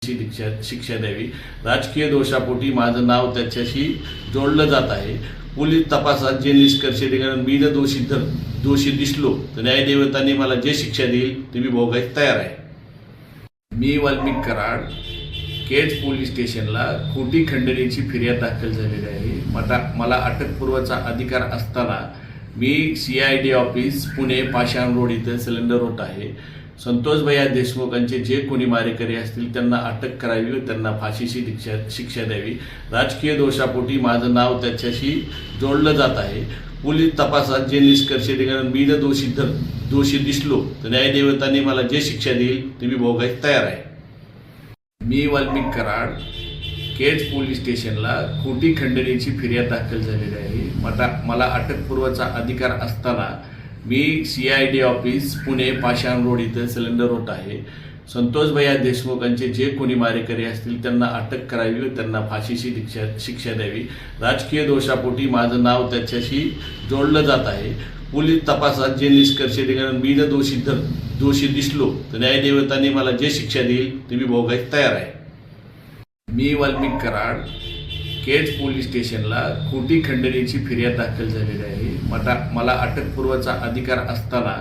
शिक्षा द्यावी। राजकीय दोषापोटी माझं नाव त्याच्याशी जोडलं जात आहे। पोलीस तपासात जे निष्कर्ष निघाले, मी जर दोषी दिसलो तर न्यायदेवतांनी मला जे शिक्षा देईल ते मी भोगायला तयार आहे। मी वाल्मिक कराड केज पोलीस स्टेशनला खोटी खंडणीची फिर्याद दाखल झालेली आहे। मला अटकपूर्वचा अधिकार असताना मी CID ऑफिस पुणे पाषाण रोड इथं सिलेंडर होत आहे। संतोष भैया देशमुखांचे जे कोणी मारेकरी असतील त्यांना अटक करावी व त्यांना फाशीची शिक्षा द्यावी। राजकीय दोषापोटी माझं नाव त्याच्याशी जोडलं जात आहे। पोलीस तपासात जे निष्कर्ष निघाले, मी जर दोषी दिसलो तर न्यायदेवतांनी मला जे शिक्षा देईल ते मी भोगायला तयार आहे। मी वाल्मिक कराड केज पोलीस स्टेशनला खोटी खंडणीची फिर्याद दाखल झालेली आहे। मला अटकपूर्वचा अधिकार असताना मी CID ऑफिस पुणे पाषाण रोड इथं सिलेंडर होत आहे। संतोष भैया देशमुखांचे जे कोणी मारेकरी असतील त्यांना अटक करावी व त्यांना फाशीची शिक्षा द्यावी। राजकीय दोषापोटी माझं नाव त्याच्याशी जोडलं जात आहे। पोलीस तपासात जे निष्कर्ष निघाले, मी जर दोषी दिसलो तर न्यायदेवतांनी मला जे शिक्षा देईल ते मी भोगायला तयार आहे। मी वाल्मिक कराड केज पोलीस स्टेशनला खोटी खंडणीची फिर्याद दाखल झालेली आहे। मला अटकपूर्वचा अधिकार असताना